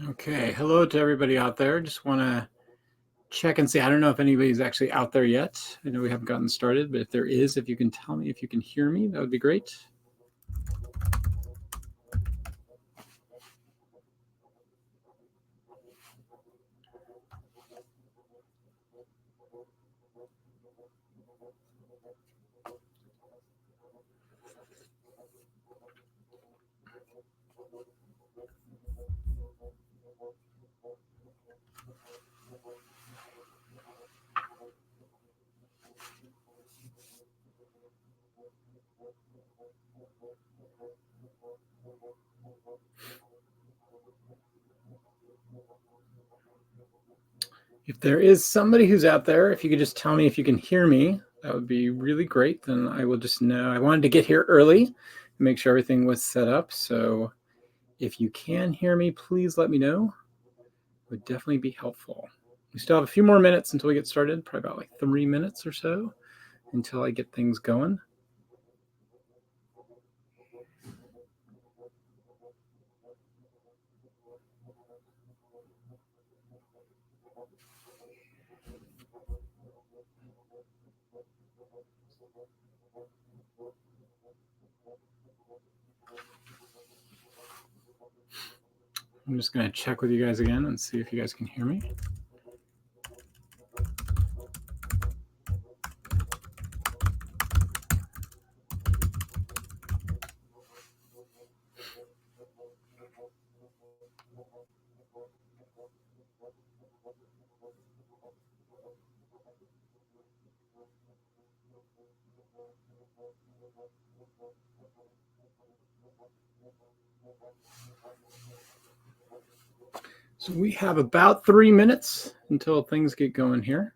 Okay, hello to everybody out there. Just want to check and see. I don't know if anybody's actually out there yet. I know we haven't gotten started, but if there is, if you can tell me if you can hear me, that would be great. If there is somebody who's out there, if you could just tell me if you can hear me, that would be really great. Then I will just know. I wanted to get here early and make sure everything was set up. So if you can hear me, please let me know. It would definitely be helpful. We still have a few more minutes until we get started, probably about like 3 minutes or so until I get things going. I'm just going to check with you guys again and see if you guys can hear me. So we have about 3 minutes until things get going here.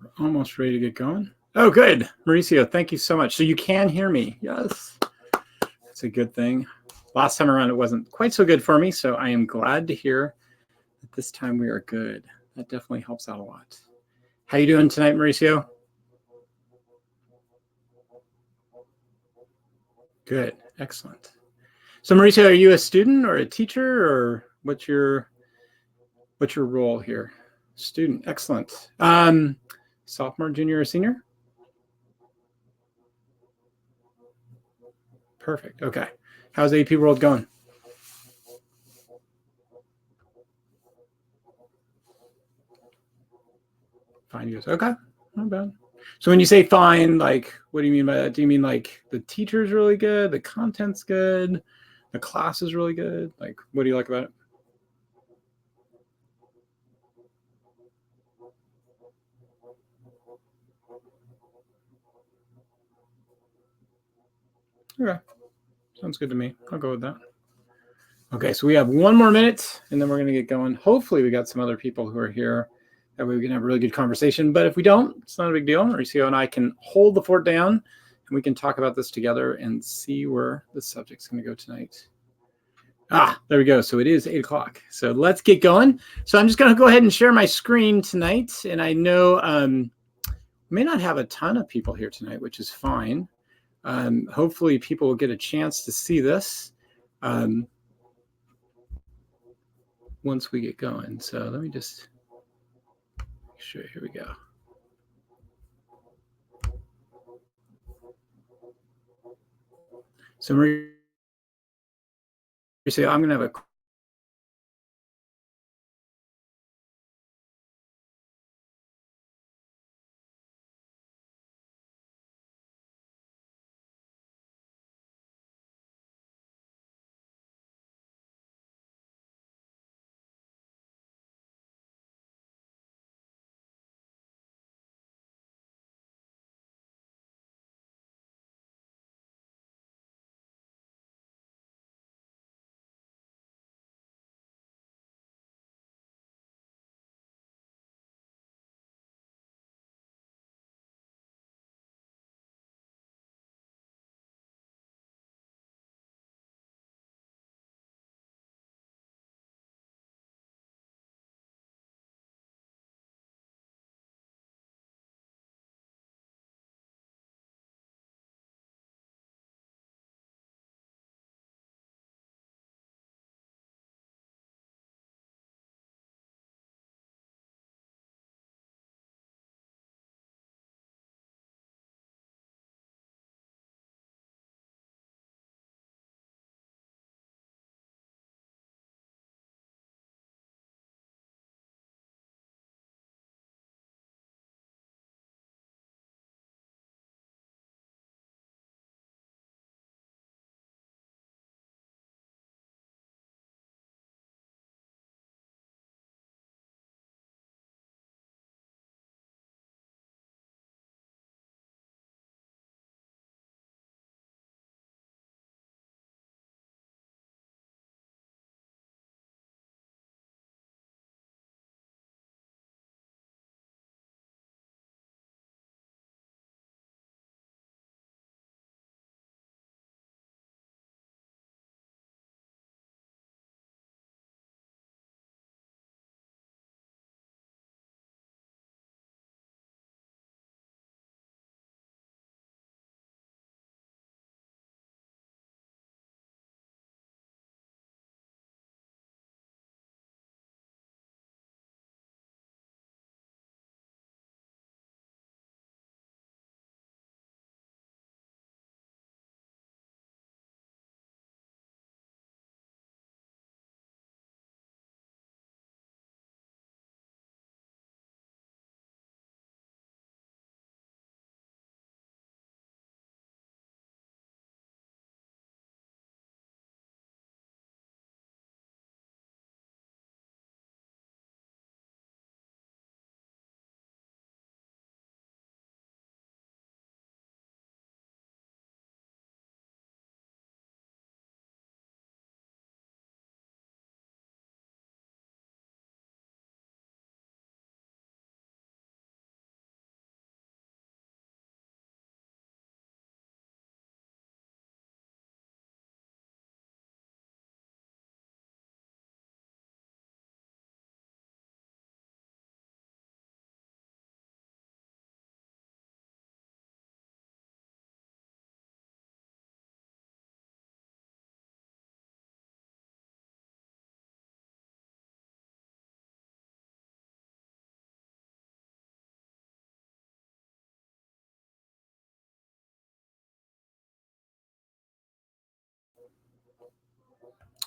We're almost ready to get going. Oh, good. Mauricio, thank you so much. So you can hear me. Yes. That's a good thing. Last time around, it wasn't quite so good for me. So I am glad to hear that this time we are good. That definitely helps out a lot. How you doing tonight, Mauricio? Good. Excellent. So Mauricio, are you a student or a teacher, or what's your role here? Student. Excellent. Sophomore, junior, or senior? Perfect. Okay. How's AP World going? Fine. You guys. Okay. Not bad. So when you say fine, like, what do you mean by that? Do you mean like the teacher's really good, the content's good, the class is really good? Like, what do you like about it? Okay. Sounds good to me. I'll go with that. Okay, so we have 1 more minute and then we're going to get going. Hopefully we got some other people who are here. That way we can have a really good conversation. But if we don't, it's not a big deal. Mauricio and I can hold the fort down and we can talk about this together and see where the subject's going to go tonight. There we go. So it is 8 o'clock. So let's get going. So I'm just going to go ahead and share my screen tonight. And I know may not have a ton of people here tonight, which is fine. Hopefully people will get a chance to see this once we get going. So let me just make sure. Here we go. So Maria, I'm going to have a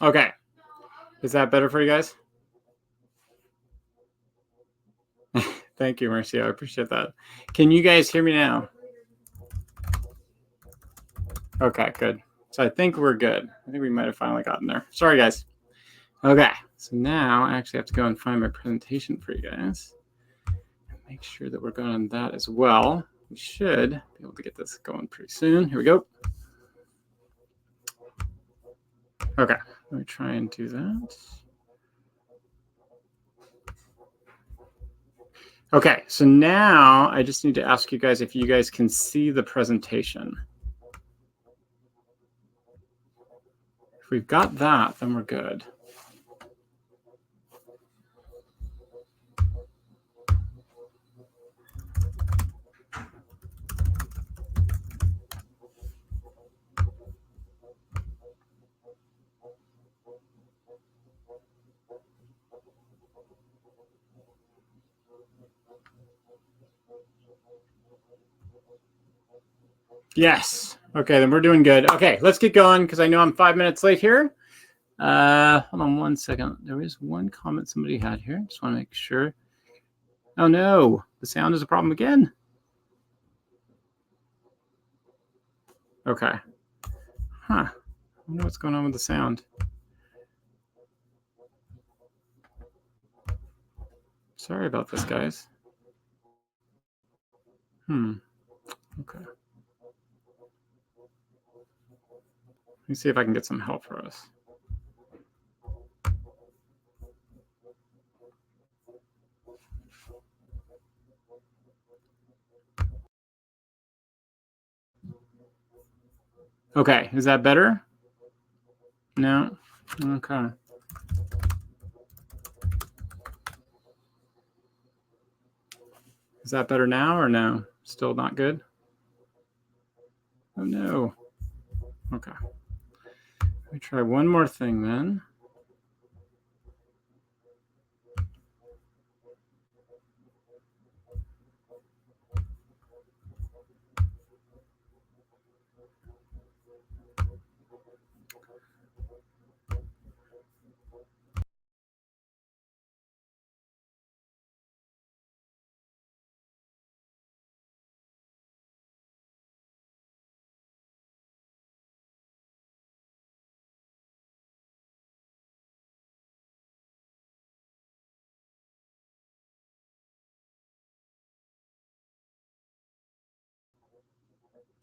Okay. Is that better for you guys? Thank you, Marcia. I appreciate that. Can you guys hear me now? Okay, good. So I think we're good. I think we might have finally gotten there. Sorry, guys. Okay, so now I actually have to go and find my presentation for you guys. Make sure that we're going on that as well. We should be able to get this going pretty soon. Here we go. Okay, let me try and do that. Okay, so now I just need to ask you guys if you guys can see the presentation. If we've got that, then we're good. Yes. Okay, then we're doing good. Okay, let's get going because I know I'm 5 minutes late here. Hold on one second. There is one comment somebody had here. Just want to make sure. Oh no, the sound is a problem again. Okay. Huh. I wonder what's going on with the sound. Sorry about this, guys. Okay. Let me see if I can get some help for us. Okay, is that better? No? Okay. Is that better now or no? Still not good? Oh no. Okay. Let me try one more thing then.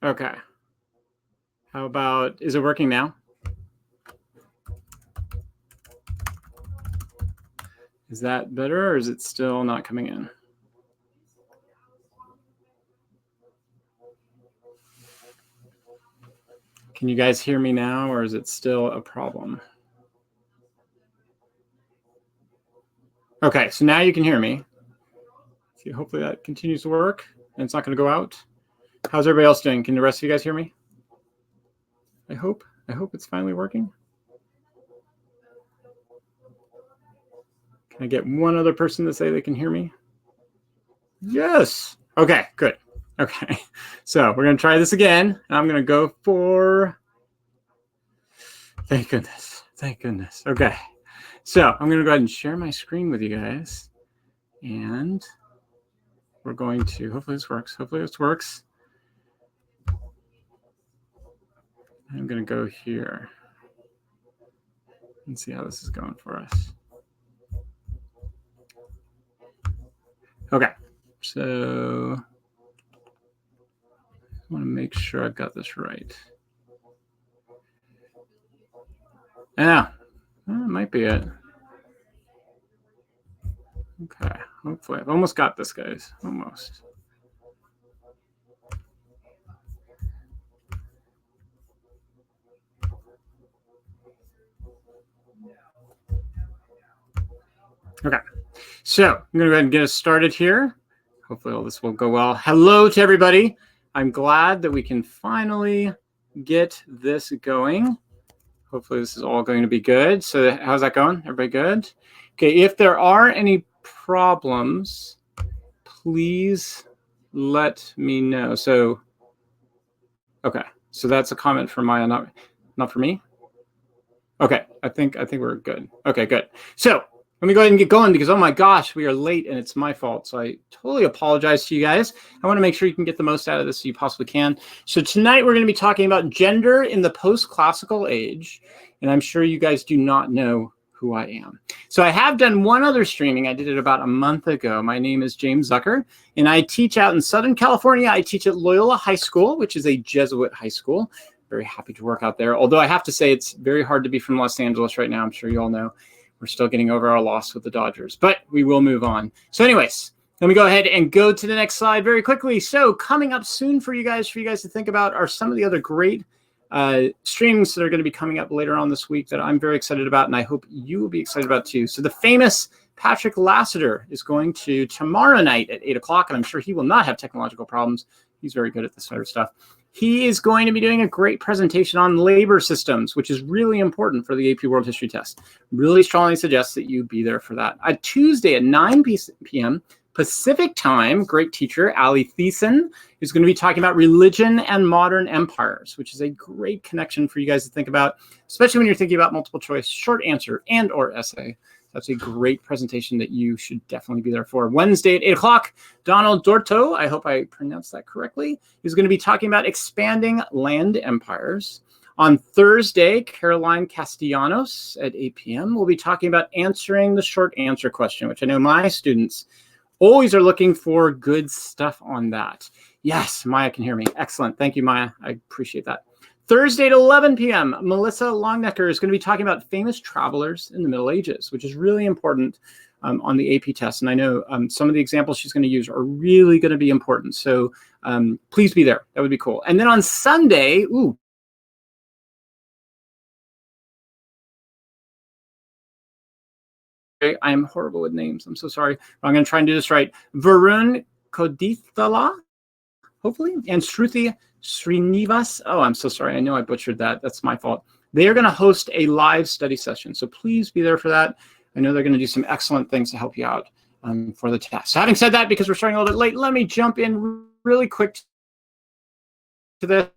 Okay. How about, is it working now? Is that better or is it still not coming in? Can you guys hear me now or is it still a problem? Okay, so now you can hear me. See, hopefully that continues to work and it's not going to go out. How's everybody else doing? Can the rest of you guys hear me? I hope it's finally working. Can I get one other person to say they can hear me? Yes. Okay, good. Okay, so we're going to try this again. I'm going to go for, thank goodness. Thank goodness. Okay, so I'm going to go ahead and share my screen with you guys. And we're going to, hopefully this works. Hopefully this works. I'm going to go here and see how this is going for us. Okay, so I want to make sure I've got this right. Yeah, that might be it. Okay, hopefully I've almost got this, guys. Almost. Okay, so I'm going to go ahead and get us started here. Hopefully all this will go well. Hello to everybody. I'm glad that we can finally get this going. Hopefully this is all going to be good. So how's that going? Everybody good? Okay, if there are any problems, please let me know. So, okay, so that's a comment for Maya, not for me. Okay, I think we're good. Okay, good. So let me go ahead and get going because oh my gosh, we are late and it's my fault. So I totally apologize to you guys. I want to make sure you can get the most out of this so you possibly can. So tonight we're going to be talking about gender in the post-classical age, and I'm sure you guys do not know who I am. So I have done one other streaming. I did it about a month ago. My name is James Zucker, and I teach out in Southern California. I teach at Loyola High School, which is a Jesuit high school. Very happy to work out there. Although I have to say it's very hard to be from Los Angeles right now. I'm sure you all know we're still getting over our loss with the Dodgers, but we will move on. So anyways, let me go ahead and go to the next slide very quickly. So coming up soon for you guys to think about are some of the other great streams that are going to be coming up later on this week that I'm very excited about, and I hope you will be excited about too. So the famous Patrick Lassiter is going to tomorrow night at 8 o'clock, and I'm sure he will not have technological problems. He's very good at this sort of stuff. He is going to be doing a great presentation on labor systems, which is really important for the AP World History test. Really strongly suggest that you be there for that. On Tuesday at 9 p.m. Pacific time, great teacher, Ali Thiessen, is going to be talking about religion and modern empires, which is a great connection for you guys to think about, especially when you're thinking about multiple choice, short answer, and or essay. That's a great presentation that you should definitely be there for. Wednesday at 8 o'clock, Donald Dorto, I hope I pronounced that correctly, is going to be talking about expanding land empires. On Thursday, Caroline Castellanos at 8 p.m. will be talking about answering the short answer question, which I know my students always are looking for good stuff on that. Yes, Maya can hear me. Excellent. Thank you, Maya. I appreciate that. Thursday at 11 p.m., Melissa Longnecker is going to be talking about famous travelers in the Middle Ages, which is really important on the AP test. And I know some of the examples she's going to use are really going to be important. So please be there. That would be cool. And then on Sunday, I am horrible with names. I'm so sorry. But I'm going to try and do this right. Varun Kodithala, hopefully, and Shruti Srinivas. Oh, I'm so sorry. I know I butchered that. That's my fault. They are going to host a live study session. So please be there for that. I know they're going to do some excellent things to help you out for the test. So having said that, because we're starting a little bit late, let me jump in really quick to this.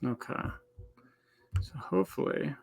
Okay. So hopefully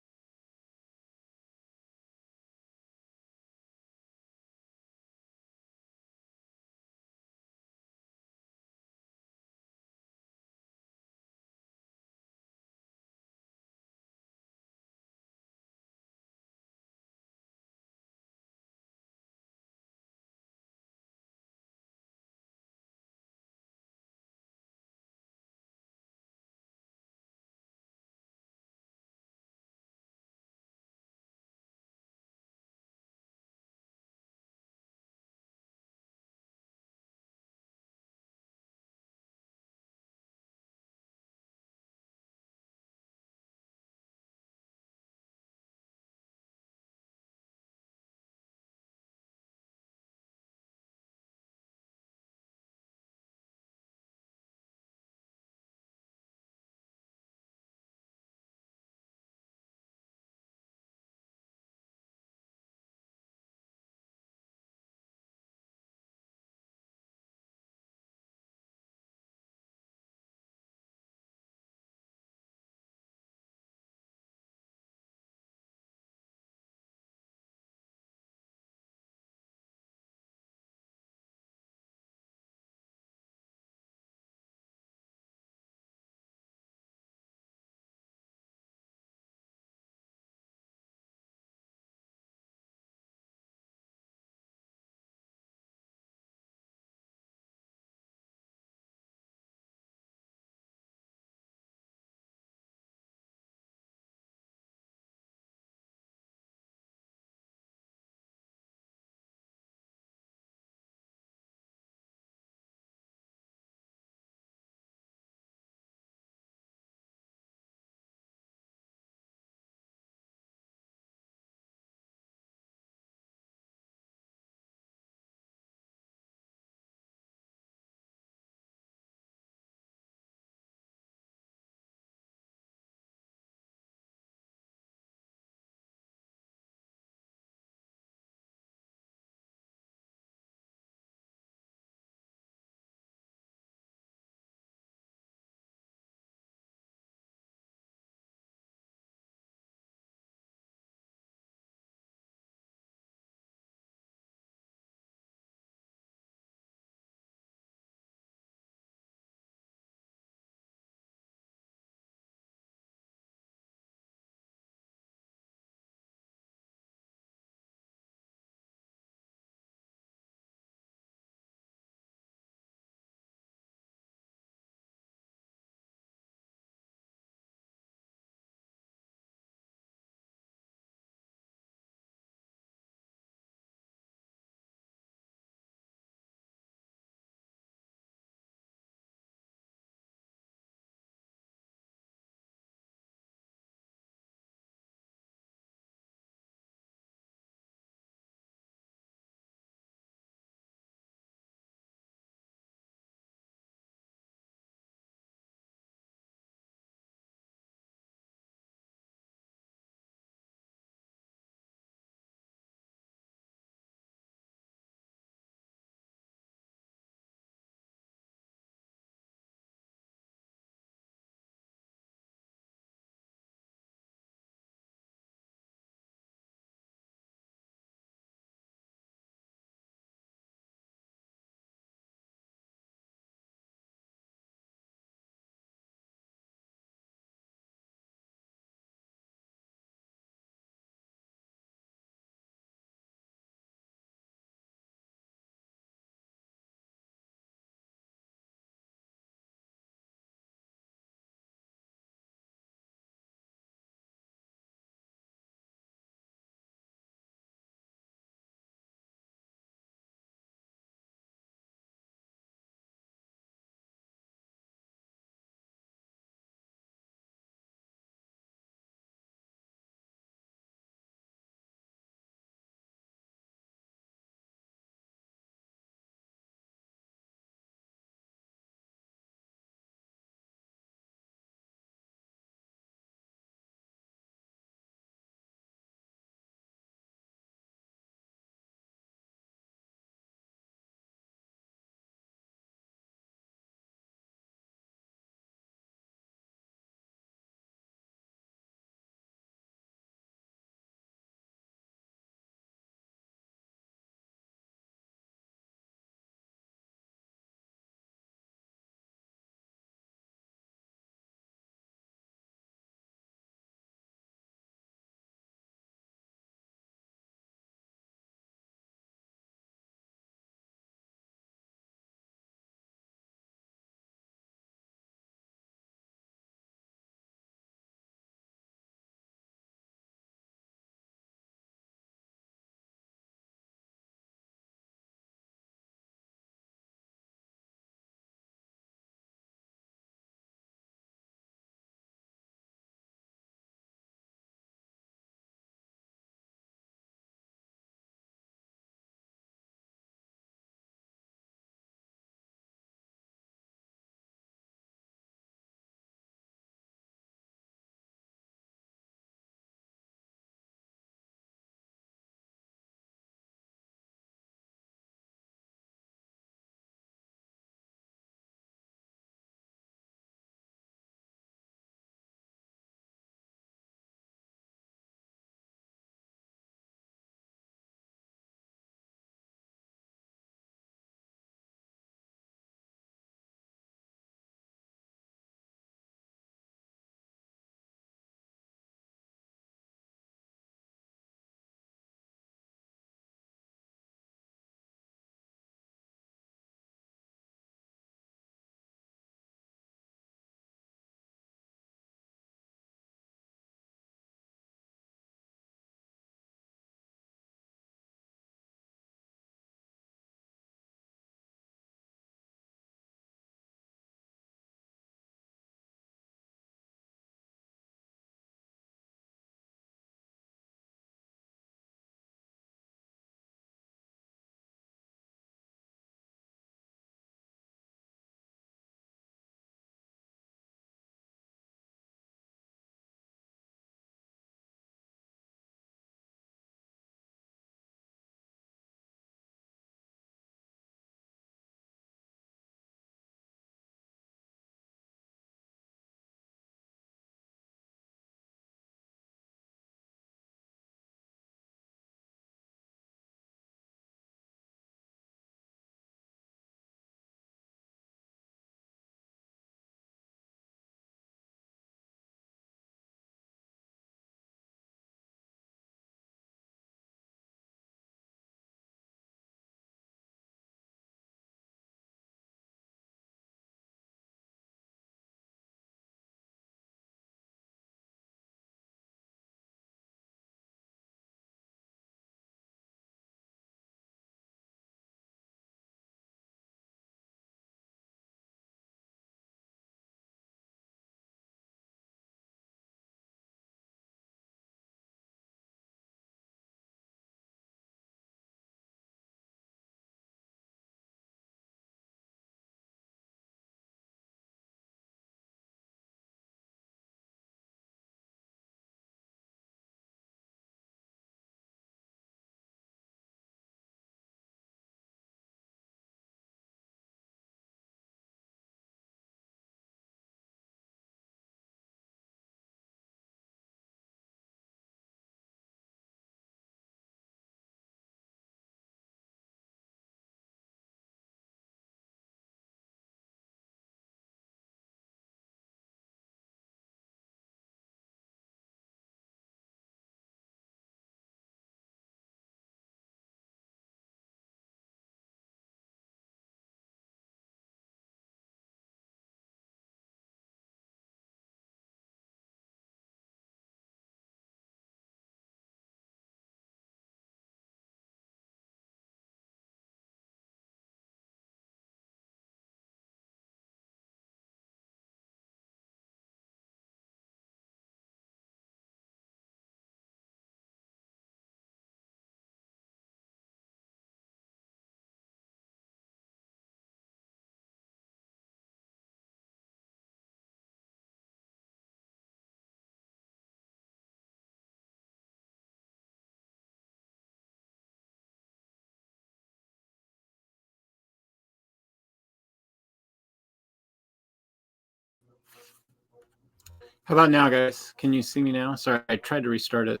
How about now, guys? Can you see me now? Sorry, I tried to restart it.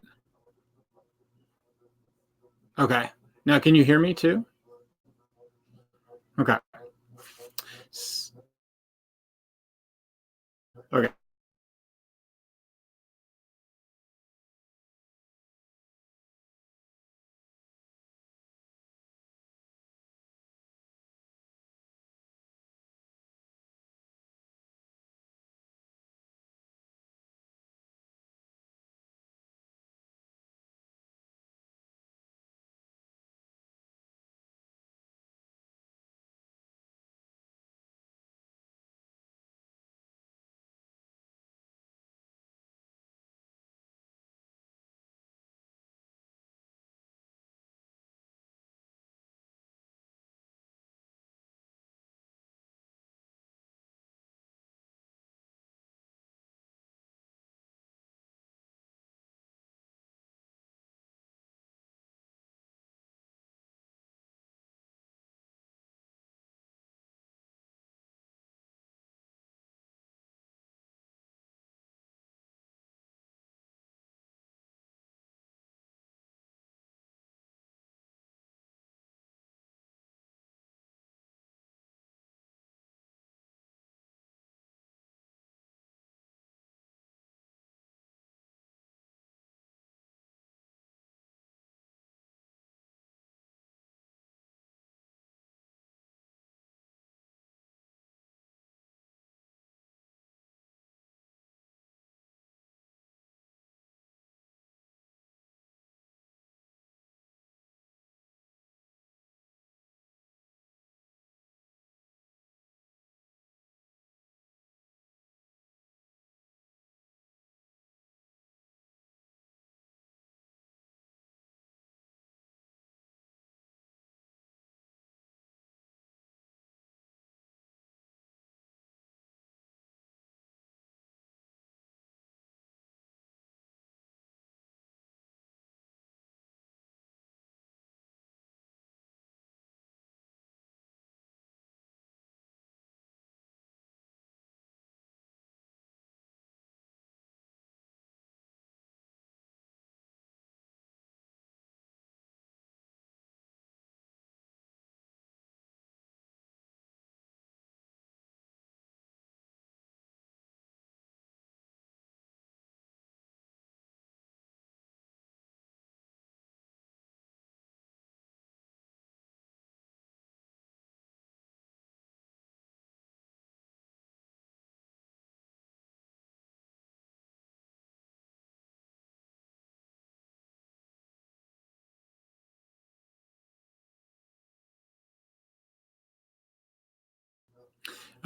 Okay. Now, can you hear me too? Okay. Okay.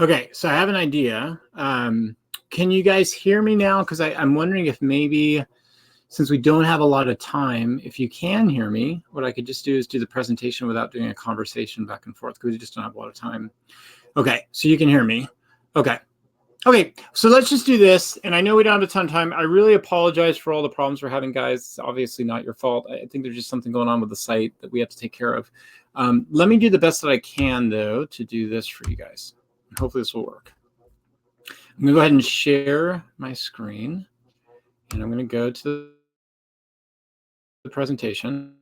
Okay, so I have an idea. Can you guys hear me now? Because I'm wondering if maybe, since we don't have a lot of time, if you can hear me, what I could just do is do the presentation without doing a conversation back and forth, because we just don't have a lot of time. Okay, so you can hear me. Okay. Okay, so let's just do this. And I know we don't have a ton of time. I really apologize for all the problems we're having, guys. It's obviously not your fault. I think there's just something going on with the site that we have to take care of. Let me do the best that I can, though, to do this for you guys. Hopefully this will work. I'm going to go ahead and share my screen. And I'm going to go to the presentation.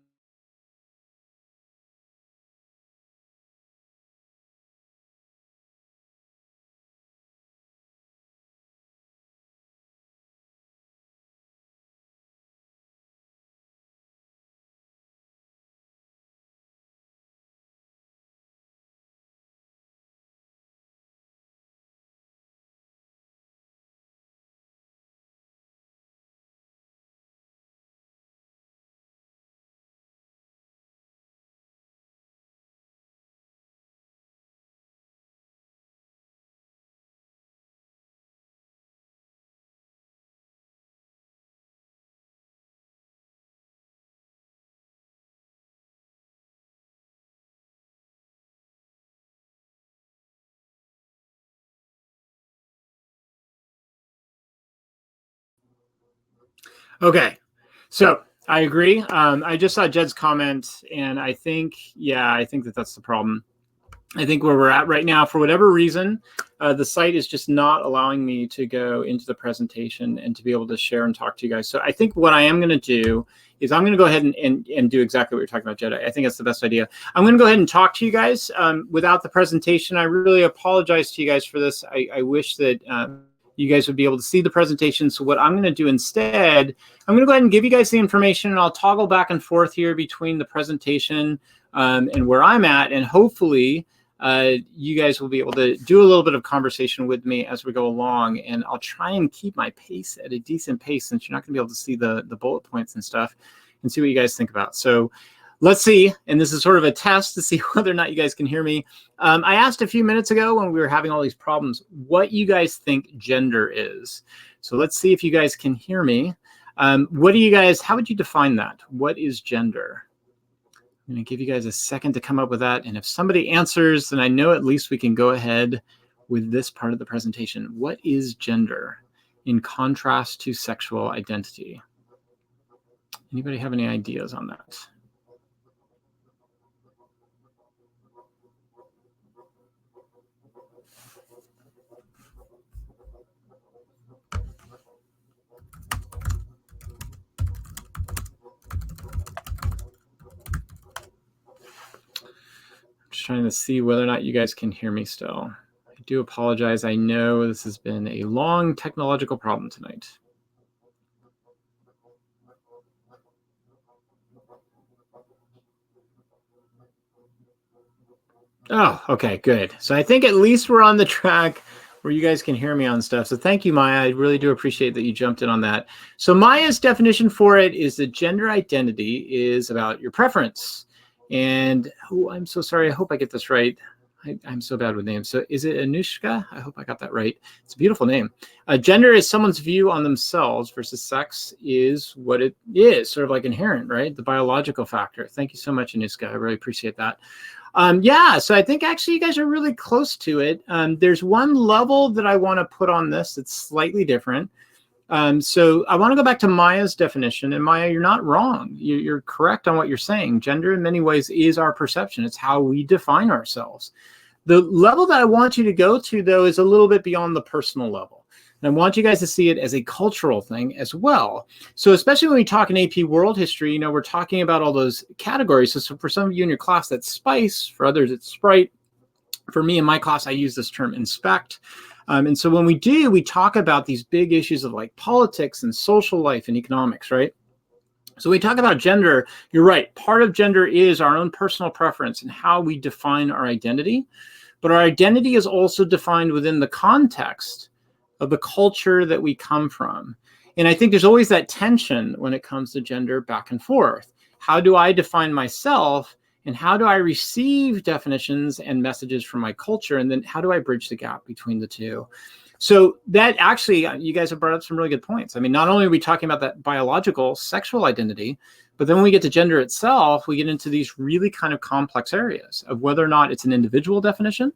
Okay, so I agree. I just saw Jed's comment, and I think, yeah, I think that that's the problem. I think where we're at right now, for whatever reason, the site is just not allowing me to go into the presentation and to be able to share and talk to you guys. So I think what I am going to do is I'm going to go ahead and do exactly what you're talking about, Jedi. I think that's the best idea. I'm going to go ahead and talk to you guys without the presentation. I really apologize to you guys for this. I wish that you guys would be able to see the presentation. So what I'm going to do instead, I'm going to go ahead and give you guys the information, and I'll toggle back and forth here between the presentation and where I'm at, and hopefully you guys will be able to do a little bit of conversation with me as we go along, and I'll try and keep my pace at a decent pace, since you're not going to be able to see the bullet points and stuff, and see what you guys think about. So let's see, and this is sort of a test to see whether or not you guys can hear me. I asked a few minutes ago when we were having all these problems what you guys think gender is. So let's see if you guys can hear me. What do you guys, how would you define that? What is gender? I'm going to give you guys a second to come up with that. And if somebody answers, then I know at least we can go ahead with this part of the presentation. What is gender in contrast to sexual identity? Anybody have any ideas on that? Just trying to see whether or not you guys can hear me still. I do apologize. I know this has been a long technological problem tonight. Oh, okay, good. So I think at least we're on the track where you guys can hear me on stuff. So thank you, Maya. I really do appreciate that you jumped in on that. So Maya's definition for it is that gender identity is about your preference. And oh, I'm so sorry. I hope I get this right. I'm so bad with names. So is it Anushka? I hope I got that right. It's a beautiful name. Gender is someone's view on themselves versus sex is what it is, sort of like inherent, right? The biological factor. Thank you so much, Anushka. I really appreciate that. Yeah, so I think actually you guys are really close to it. There's one level that I want to put on this that's slightly different. So I want to go back to Maya's definition. And Maya, you're not wrong. You're correct on what you're saying. Gender in many ways is our perception. It's how we define ourselves. The level that I want you to go to, though, is a little bit beyond the personal level. And I want you guys to see it as a cultural thing as well. So especially when we talk in AP World History, you know, we're talking about all those categories. So for some of you in your class, that's spice. For others, it's sprite. For me in my class, I use this term inspect. And so when we talk about these big issues of like politics and social life and economics, right? So we talk about gender, you're right. Part of gender is our own personal preference and how we define our identity. But our identity is also defined within the context of the culture that we come from. And I think there's always that tension when it comes to gender back and forth. How do I define myself? And how do I receive definitions and messages from my culture? And then how do I bridge the gap between the two? So that actually, you guys have brought up some really good points. I mean, not only are we talking about that biological sexual identity, but then when we get to gender itself, we get into these really kind of complex areas of whether or not it's an individual definition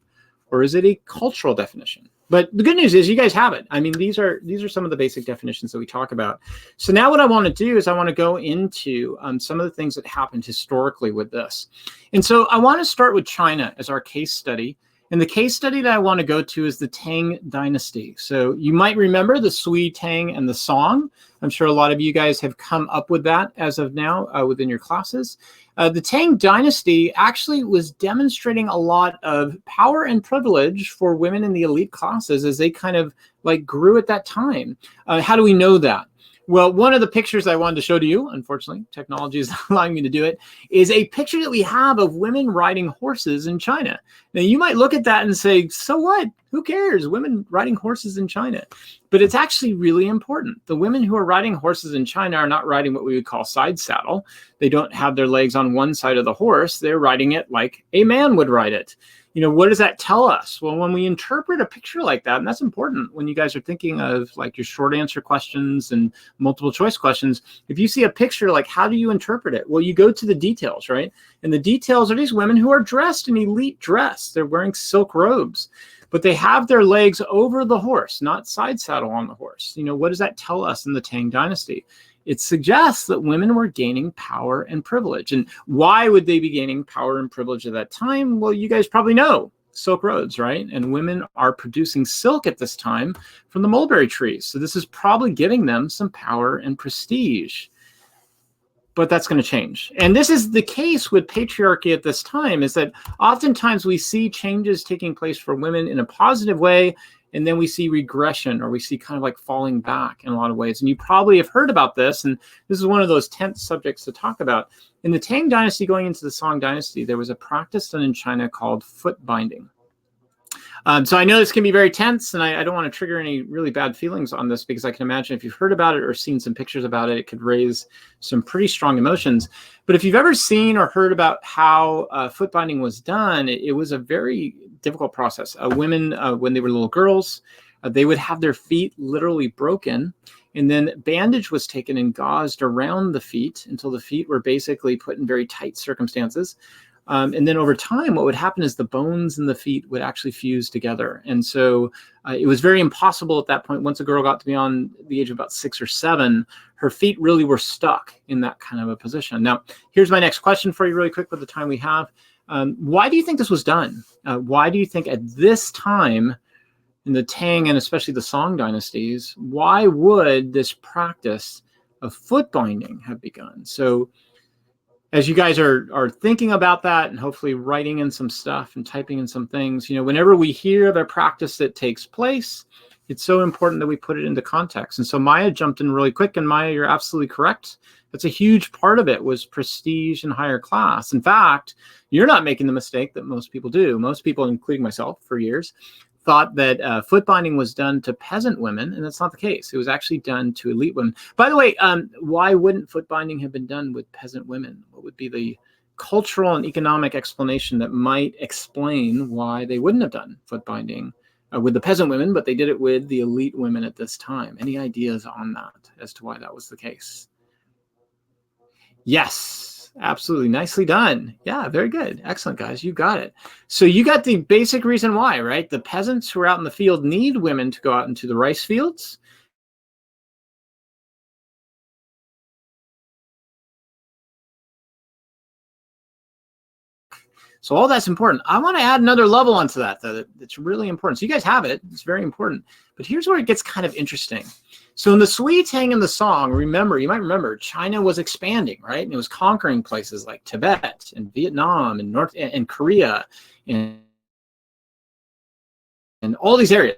or is it a cultural definition. But the good news is you guys have it. I mean, these are some of the basic definitions that we talk about. So now what I want to do is I want to go into some of the things that happened historically with this. And so I want to start with China as our case study. And the case study that I want to go to is the Tang Dynasty. So you might remember the Sui Tang and the Song. I'm sure a lot of you guys have come up with that as of now within your classes. The Tang Dynasty actually was demonstrating a lot of power and privilege for women in the elite classes as they kind of like grew at that time. How do we know that? Well, one of the pictures I wanted to show to you, unfortunately, technology is not allowing me to do it, is a picture that we have of women riding horses in China. Now, you might look at that and say, so what? Who cares? Women riding horses in China. But it's actually really important. The women who are riding horses in China are not riding what we would call side saddle. They don't have their legs on one side of the horse. They're riding it like a man would ride it. You know, what does that tell us? Well, when we interpret a picture like that, and that's important when you guys are thinking of like your short answer questions and multiple choice questions, if you see a picture, like how do you interpret it? Well, you go to the details, right? And the details are these women who are dressed in elite dress. They're wearing silk robes. but they have their legs over the horse, not side saddle on the horse. What does that tell us in the Tang Dynasty? It suggests that women were gaining power and privilege. And why would they be gaining power and privilege at that time? Well, you guys probably know. Silk roads, right? And women are producing silk at this time from the mulberry trees. So this is probably giving them some power and prestige. But that's going to change. And this is the case with patriarchy at this time, is that oftentimes we see changes taking place for women in a positive way, and then we see regression, or we see kind of like falling back in a lot of ways. And you probably have heard about this, and this is one of those tense subjects to talk about. In the Tang Dynasty going into the Song Dynasty, there was a practice done in China called foot binding. So I know this can be very tense, and I don't want to trigger any really bad feelings on this, because I can imagine if you've heard about it or seen some pictures about it, it could raise some pretty strong emotions. But if you've ever seen or heard about how foot binding was done, it was a very difficult process. Women, when they were little girls, they would have their feet literally broken, and then bandage was taken and gauzed around the feet until the feet were basically put in very tight circumstances. And then over time, what would happen is the bones in the feet would actually fuse together. And so it was very impossible at that point. Once a girl got to beyond the age of about 6 or 7, her feet really were stuck in that kind of a position. Now, here's my next question for you really quick with the time we have. Why do you think this was done? Why do you think at this time in the Tang and especially the Song dynasties, why would this practice of foot binding have begun? So as you guys are thinking about that and hopefully writing in some stuff and typing in some things, whenever we hear of a practice that takes place, it's so important that we put it into context. And so Maya jumped in really quick, and Maya, you're absolutely correct. That's a huge part of it, was prestige and higher class. In fact, you're not making the mistake that most people do. Most people, including myself for years, thought that foot binding was done to peasant women, and that's not the case. It was actually done to elite women. By the way, why wouldn't foot binding have been done with peasant women? What would be the cultural and economic explanation that might explain why they wouldn't have done foot binding with the peasant women, but they did it with the elite women at this time? Any ideas on that as to why that was the case? Yes, absolutely. Nicely done. Yeah, very good. Excellent, guys. You got it. So you got the basic reason why, right? The peasants who are out in the field need women to go out into the rice fields. So all that's important. I want to add another level onto that that's really important. So you guys have it. It's very important. But here's where it gets kind of interesting. So in the Sui, Tang, and the Song, remember, you might remember, China was expanding, right? And it was conquering places like Tibet and Vietnam and North and Korea and all these areas.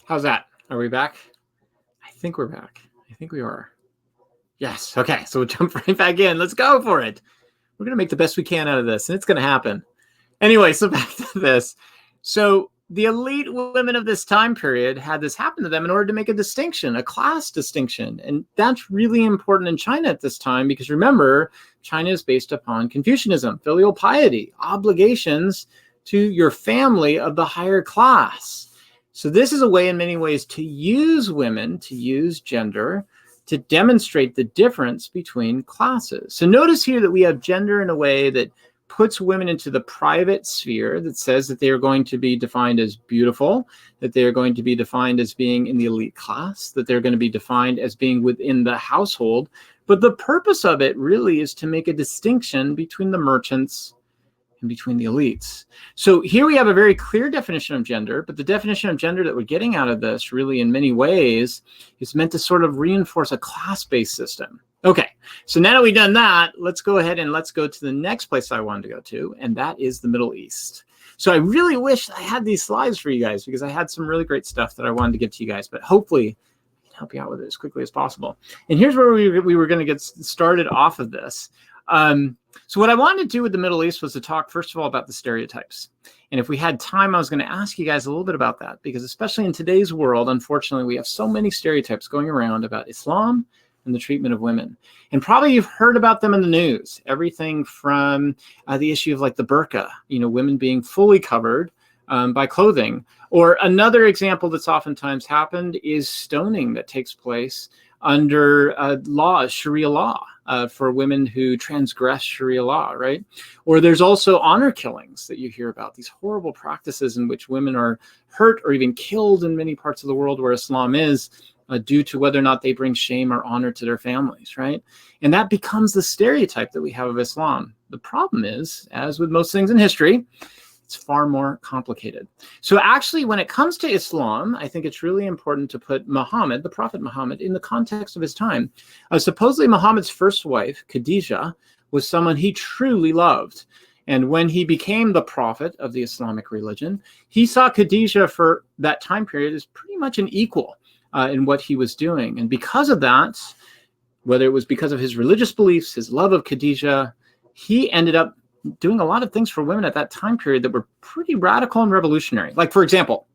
How's that? Are we back? I think we're back. I think we are. Yes. Okay. So we'll jump right back in. Let's go for it. We're going to make the best we can out of this, and it's going to happen. Anyway, so back to this. So the elite women of this time period had this happen to them in order to make a distinction, a class distinction. And that's really important in China at this time, because remember, China is based upon Confucianism, filial piety, obligations to your family of the higher class. So this is a way in many ways to use women, to use gender, to demonstrate the difference between classes. So notice here that we have gender in a way that puts women into the private sphere, that says that they are going to be defined as beautiful, that they are going to be defined as being in the elite class, that they're going to be defined as being within the household. But the purpose of it really is to make a distinction between the merchants and between the elites. So here we have a very clear definition of gender, but the definition of gender that we're getting out of this really in many ways is meant to sort of reinforce a class-based system. Okay, so now that we've done that, let's go ahead and let's go to the next place I wanted to go to, and that is the Middle East. So I really wish I had these slides for you guys, because I had some really great stuff that I wanted to get to you guys, but hopefully I can help you out with it as quickly as possible. And here's where we were going to get started off of this. So what I wanted to do with the Middle East was to talk, first of all, about the stereotypes. And if we had time, I was going to ask you guys a little bit about that, because especially in today's world, unfortunately, we have so many stereotypes going around about Islam and the treatment of women. And probably you've heard about them in the news, everything from the issue of like the burqa, women being fully covered by clothing. Or another example that's oftentimes happened is stoning that takes place under Sharia law, for women who transgress Sharia law, right? Or there's also honor killings that you hear about, these horrible practices in which women are hurt or even killed in many parts of the world where Islam is, due to whether or not they bring shame or honor to their families, right? And that becomes the stereotype that we have of Islam. The problem is, as with most things in history, it's far more complicated. So actually, when it comes to Islam, I think it's really important to put Muhammad, the Prophet Muhammad, in the context of his time. Supposedly, Muhammad's first wife, Khadijah, was someone he truly loved. And when he became the prophet of the Islamic religion, he saw Khadijah for that time period as pretty much an equal in what he was doing. And because of that, whether it was because of his religious beliefs, his love of Khadijah, he ended up doing a lot of things for women at that time period that were pretty radical and revolutionary. Like, for example,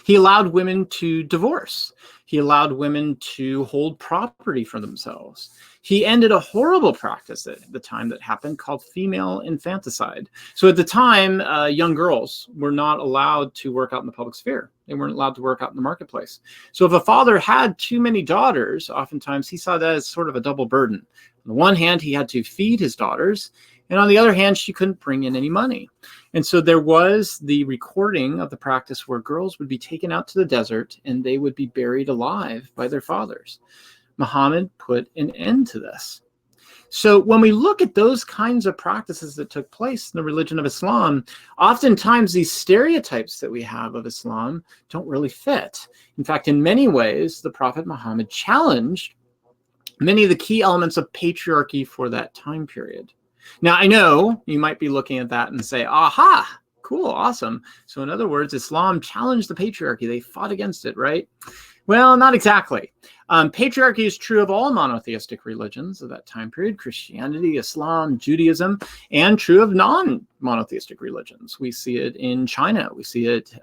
he allowed women to divorce. He allowed women to hold property for themselves. He ended a horrible practice at the time that happened called female infanticide. So at the time, young girls were not allowed to work out in the public sphere. They weren't allowed to work out in the marketplace. So if a father had too many daughters, oftentimes he saw that as sort of a double burden. On the one hand, he had to feed his daughters, and on the other hand, she couldn't bring in any money. And so there was the recording of the practice where girls would be taken out to the desert and they would be buried alive by their fathers. Muhammad put an end to this. So when we look at those kinds of practices that took place in the religion of Islam, oftentimes these stereotypes that we have of Islam don't really fit. In fact, in many ways, the Prophet Muhammad challenged many of the key elements of patriarchy for that time period. Now, I know you might be looking at that and say, aha, cool, awesome. So in other words, Islam challenged the patriarchy. They fought against it, right? Well, not exactly. Patriarchy is true of all monotheistic religions of that time period, Christianity, Islam, Judaism, and true of non-monotheistic religions. We see it in China. We see it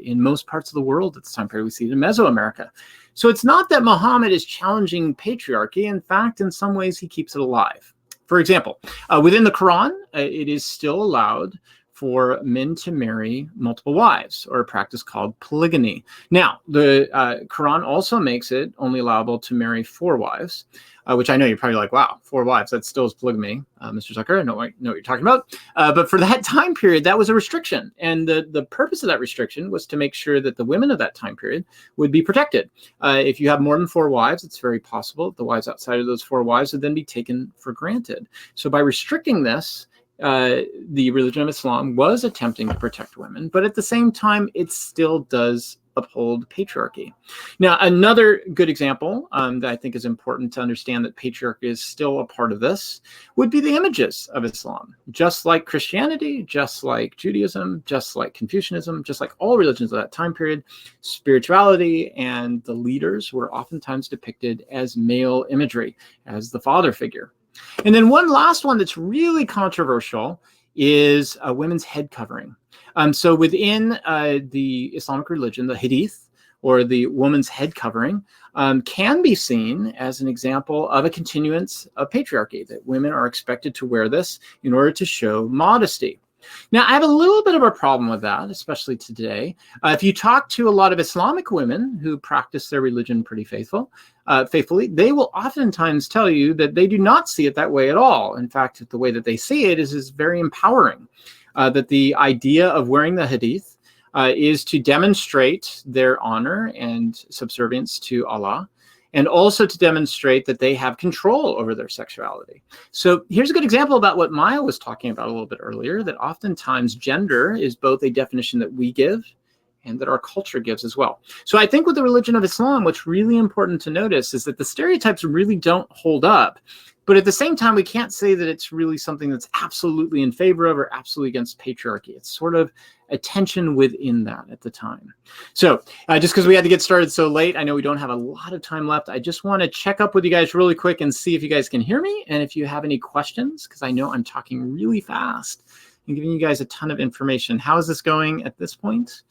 in most parts of the world at this time period. We see it in Mesoamerica. So it's not that Muhammad is challenging patriarchy. In fact, in some ways, he keeps it alive. For example, within the Quran, it is still allowed for men to marry multiple wives, or a practice called polygamy. Now, the Quran also makes it only allowable to marry 4 wives, which I know you're probably like, wow, 4 wives, that still is polygamy, Mr. Zucker, I know what you're talking about. But for that time period, that was a restriction. And the purpose of that restriction was to make sure that the women of that time period would be protected. If you have more than 4 wives, it's very possible that the wives outside of those 4 wives would then be taken for granted. So by restricting this, the religion of Islam was attempting to protect women, but at the same time, it still does uphold patriarchy. Now, another good example that I think is important to understand that patriarchy is still a part of this would be the images of Islam. Just like Christianity, just like Judaism, just like Confucianism, just like all religions of that time period, spirituality and the leaders were oftentimes depicted as male imagery, as the father figure. And then one last one that's really controversial is a women's head covering. So within the Islamic religion, the hadith, or the woman's head covering, can be seen as an example of a continuance of patriarchy, that women are expected to wear this in order to show modesty. Now, I have a little bit of a problem with that, especially today. If you talk to a lot of Islamic women who practice their religion pretty faithfully, they will oftentimes tell you that they do not see it that way at all. In fact, the way that they see it is very empowering, that the idea of wearing the hadith is to demonstrate their honor and subservience to Allah, and also to demonstrate that they have control over their sexuality. So here's a good example about what Maya was talking about a little bit earlier, that oftentimes gender is both a definition that we give and that our culture gives as well. So I think with the religion of Islam, what's really important to notice is that the stereotypes really don't hold up. But at the same time, we can't say that it's really something that's absolutely in favor of or absolutely against patriarchy. It's sort of a tension within that at the time. So just because we had to get started so late, I know we don't have a lot of time left. I just want to check up with you guys really quick and see if you guys can hear me and if you have any questions, because I know I'm talking really fast and giving you guys a ton of information. How is this going at this point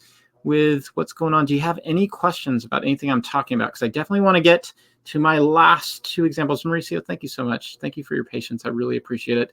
with what's going on? Do you have any questions about anything I'm talking about? Because I definitely want to get to my last two examples. Mauricio, thank you so much. Thank you for your patience. I really appreciate it.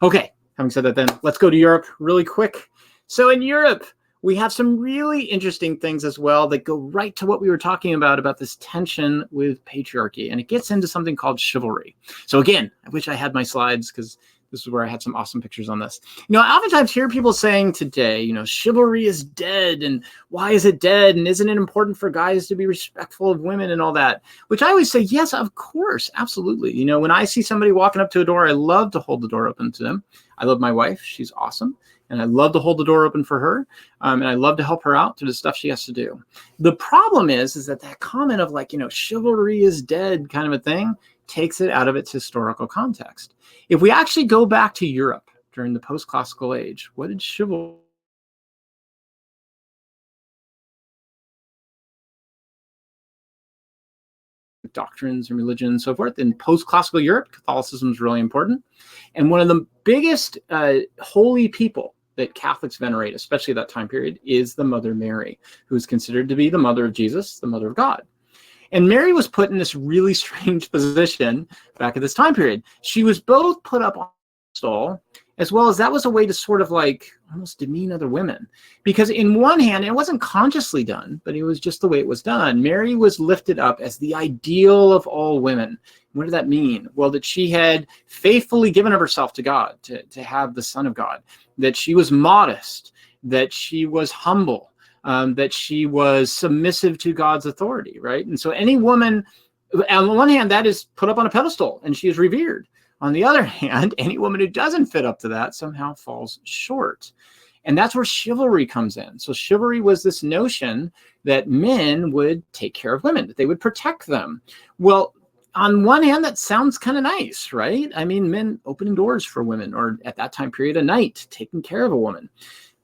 Okay, having said that then, let's go to Europe really quick. So in Europe, we have some really interesting things as well that go right to what we were talking about this tension with patriarchy. And it gets into something called chivalry. So again, I wish I had my slides because this is where I had some awesome pictures on this. You know, I oftentimes hear people saying today, you know, chivalry is dead, and why is it dead? And isn't it important for guys to be respectful of women and all that? Which I always say, yes, of course, absolutely. You know, when I see somebody walking up to a door, I love to hold the door open to them. I love my wife. She's awesome. And I love to hold the door open for her. And I love to help her out through the stuff she has to do. The problem is that comment of like, you know, chivalry is dead kind of a thing takes it out of its historical context. If we actually go back to Europe during the post-classical age, what did chivalry doctrines and religion and so forth? In post-classical Europe, Catholicism is really important. And one of the biggest holy people that Catholics venerate, especially at that time period, is the Mother Mary, who is considered to be the mother of Jesus, the mother of God. And Mary was put in this really strange position back at this time period. She was both put up on a pedestal, as well as that was a way to sort of like almost demean other women. Because in one hand, it wasn't consciously done, but it was just the way it was done. Mary was lifted up as the ideal of all women. What did that mean? Well, that she had faithfully given of herself to God, to have the Son of God, that she was modest, that she was humble, that she was submissive to God's authority, right? And so any woman, on the one hand, that is put up on a pedestal and she is revered. On the other hand, any woman who doesn't fit up to that somehow falls short. And that's where chivalry comes in. So chivalry was this notion that men would take care of women, that they would protect them. Well, on one hand, that sounds kind of nice, right? I mean, men opening doors for women, or at that time period, a knight taking care of a woman.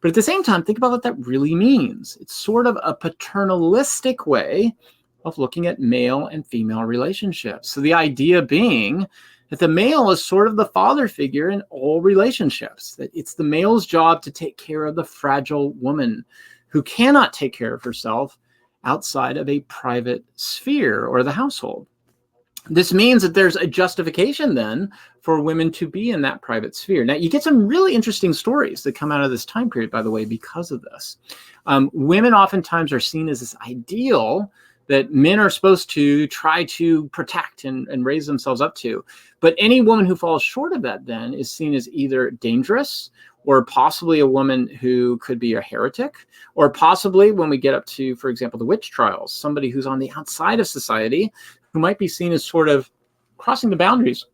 But at the same time, think about what that really means. It's sort of a paternalistic way of looking at male and female relationships. So the idea being that the male is sort of the father figure in all relationships, that it's the male's job to take care of the fragile woman who cannot take care of herself outside of a private sphere or the household. This means that there's a justification then for women to be in that private sphere. Now, you get some really interesting stories that come out of this time period, by the way, because of this. Women oftentimes are seen as this ideal that men are supposed to try to protect and raise themselves up to. But any woman who falls short of that then is seen as either dangerous or possibly a woman who could be a heretic, or possibly when we get up to, for example, the witch trials, somebody who's on the outside of society who might be seen as sort of crossing the boundaries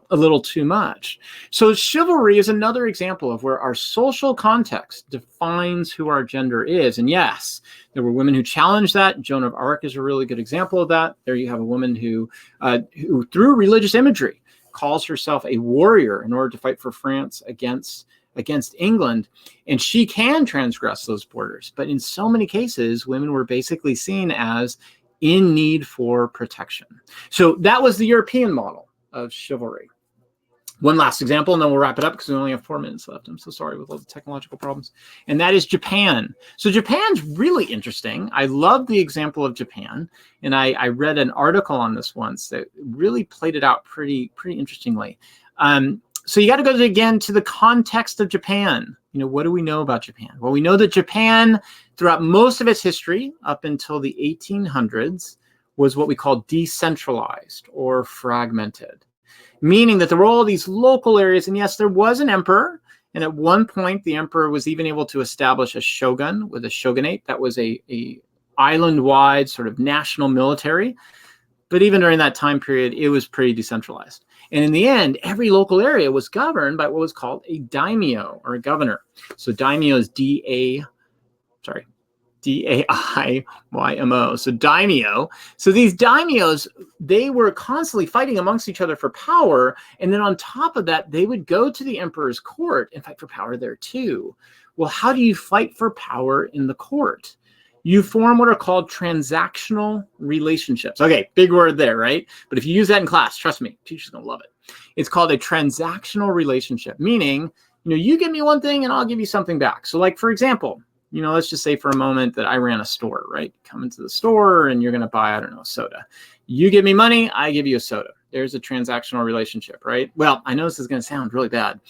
a little too much. So chivalry is another example of where our social context defines who our gender is. And yes, there were women who challenged that. Joan of Arc is a really good example of that. There you have a woman who through religious imagery, calls herself a warrior in order to fight for France against England. And she can transgress those borders. But in so many cases, women were basically seen as in need for protection. So that was the European model of chivalry. One last example, and then we'll wrap it up because we only have 4 minutes left. I'm so sorry with all the technological problems. And that is Japan. So Japan's really interesting. I love the example of Japan. And I read an article on this once that really played it out pretty interestingly. So you got to go again to the context of Japan. What do we know about Japan? Well, we know that Japan, throughout most of its history, up until the 1800s, was what we call decentralized or fragmented, meaning that there were all these local areas. And yes, there was an emperor. And at one point, the emperor was even able to establish a shogun with a shogunate. That was a island-wide sort of national military. But even during that time period, it was pretty decentralized. And in the end, every local area was governed by what was called a daimyo or a governor. So daimyo is D-A-I-Y-M-O. So daimyo. So these daimyos, they were constantly fighting amongst each other for power. And then on top of that, they would go to the emperor's court and fight for power there too. Well, how do you fight for power in the court? You form what are called transactional relationships. Okay, big word there, right? But if you use that in class, trust me, teacher's gonna love it. It's called a transactional relationship, meaning, you give me one thing and I'll give you something back. So like, for example, let's just say for a moment that I ran a store, right? Come into the store and you're gonna buy, I don't know, a soda. You give me money, I give you a soda. There's a transactional relationship, right? Well, I know this is gonna sound really bad,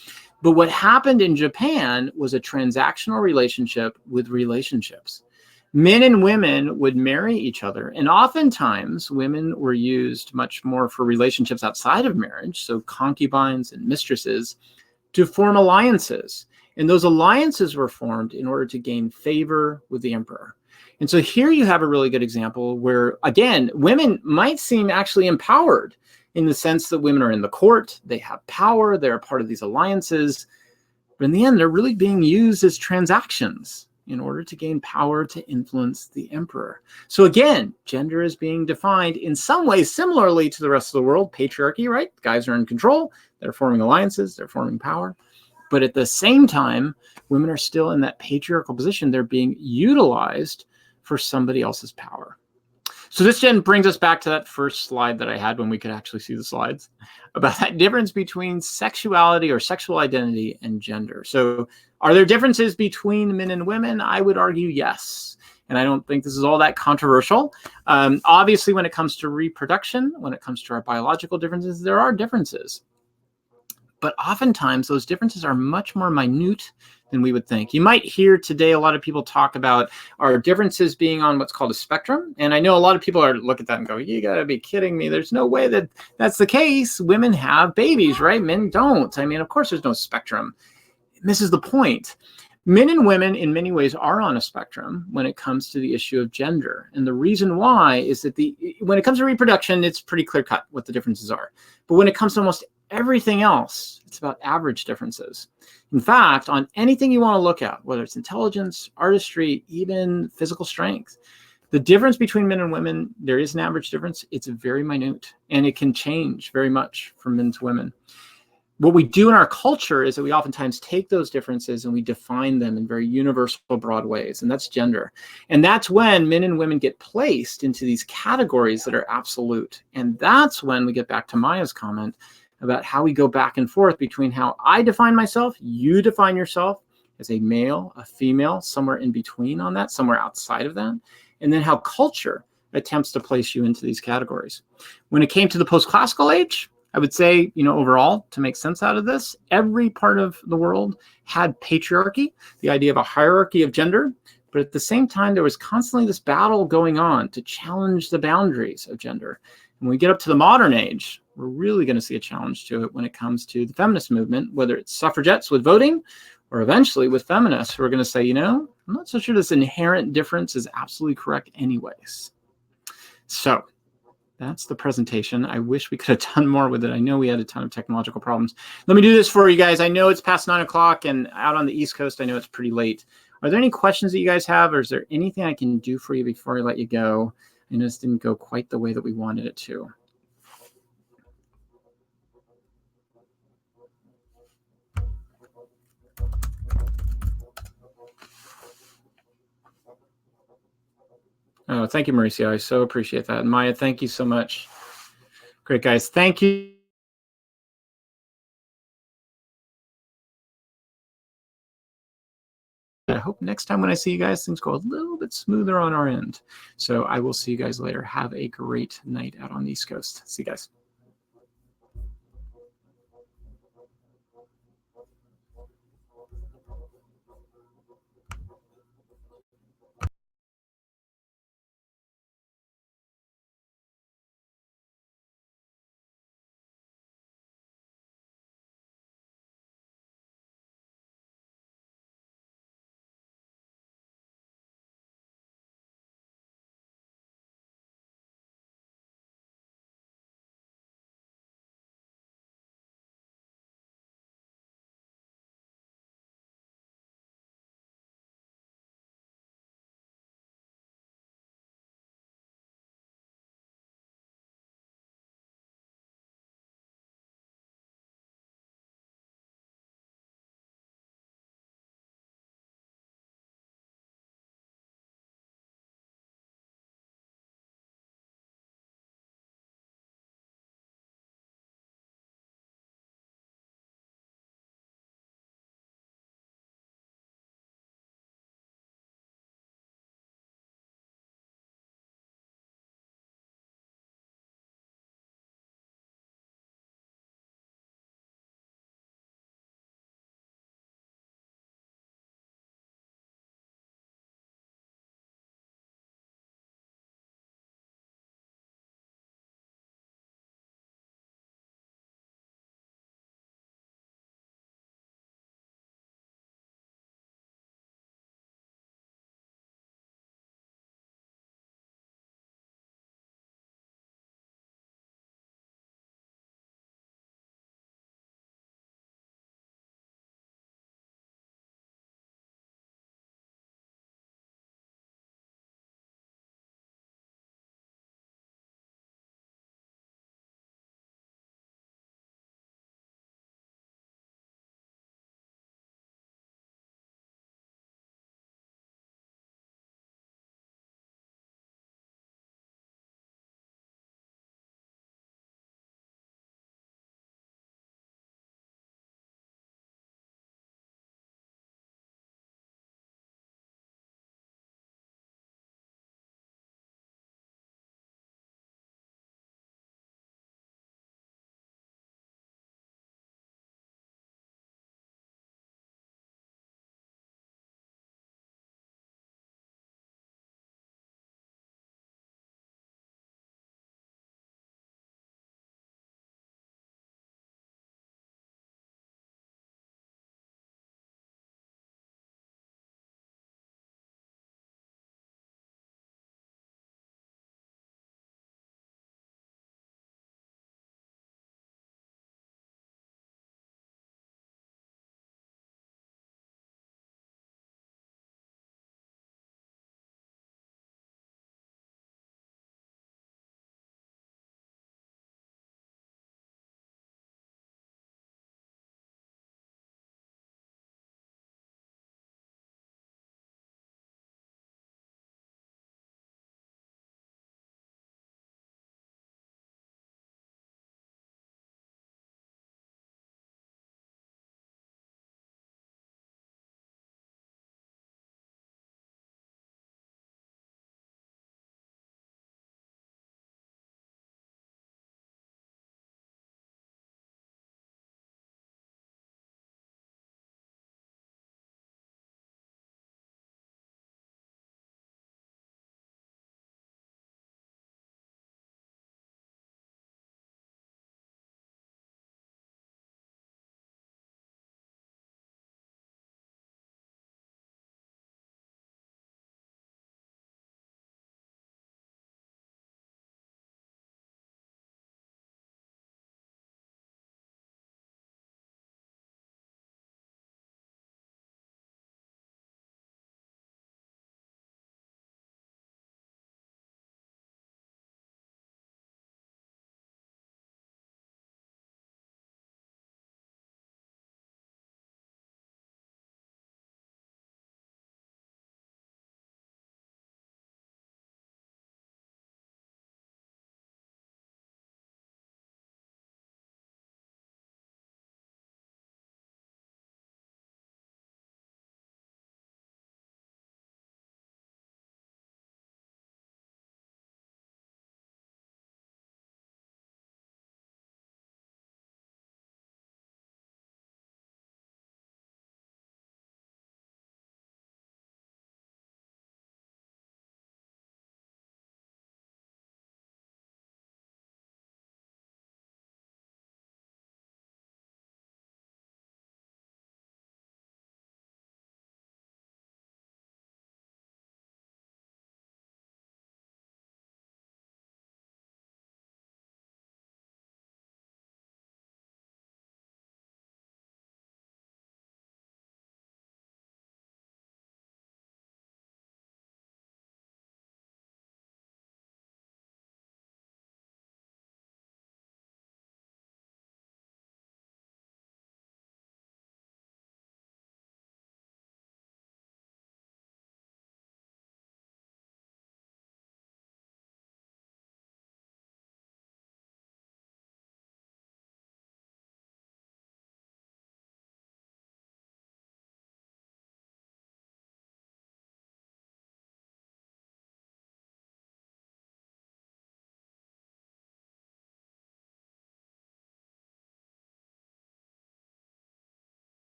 but what happened in Japan was a transactional relationship with relationships. Men and women would marry each other, and oftentimes women were used much more for relationships outside of marriage, so concubines and mistresses, to form alliances. And those alliances were formed in order to gain favor with the emperor. And so here you have a really good example where, again, women might seem actually empowered in the sense that women are in the court, they have power, they're a part of these alliances, but in the end, they're really being used as transactions in order to gain power to influence the emperor. So again, gender is being defined in some ways similarly to the rest of the world. Patriarchy, right? Guys are in control. They're forming alliances. They're forming power. But at the same time, women are still in that patriarchal position. They're being utilized for somebody else's power. So this then brings us back to that first slide that I had when we could actually see the slides about that difference between sexuality or sexual identity and gender. So are there differences between men and women? I would argue yes. And I don't think this is all that controversial. Obviously, when it comes to reproduction, when it comes to our biological differences, there are differences. But oftentimes, those differences are much more minute than we would think. You might hear today a lot of people talk about our differences being on what's called a spectrum. And I know a lot of people look at that and go, you got to be kidding me. There's no way that that's the case. Women have babies, right? Men don't. I mean, of course, there's no spectrum. It misses the point. Men and women in many ways are on a spectrum when it comes to the issue of gender. And the reason why is that when it comes to reproduction, it's pretty clear cut what the differences are. But when it comes to almost everything else, it's about average differences. In fact, on anything you want to look at, whether it's intelligence, artistry, even physical strength, the difference between men and women, there is an average difference. It's very minute, and it can change very much from men to women. What we do in our culture is that we oftentimes take those differences and we define them in very universal, broad ways, and that's gender. And that's when men and women get placed into these categories that are absolute. And that's when we get back to Maya's comment about how we go back and forth between how I define myself, you define yourself as a male, a female, somewhere in between on that, somewhere outside of that, and then how culture attempts to place you into these categories. When it came to the post-classical age, I would say, overall, to make sense out of this, every part of the world had patriarchy, the idea of a hierarchy of gender, but at the same time, there was constantly this battle going on to challenge the boundaries of gender. When we get up to the modern age, we're really going to see a challenge to it when it comes to the feminist movement, whether it's suffragettes with voting or eventually with feminists who are going to say, I'm not so sure this inherent difference is absolutely correct anyways. So That's the presentation. I wish we could have done more with it. I know we had a ton of technological problems. Let me do this for you guys. I know it's past 9 o'clock, and out on the East Coast, I know it's pretty late. Are there any questions that you guys have, or is there anything I can do for you before I let you go? I know this didn't go quite the way that we wanted it to. Oh, thank you, Mauricio. I so appreciate that. And Maya, thank you so much. Great, guys. Thank you. I hope next time when I see you guys, things go a little bit smoother on our end. So I will see you guys later. Have a great night out on the East Coast. See you guys.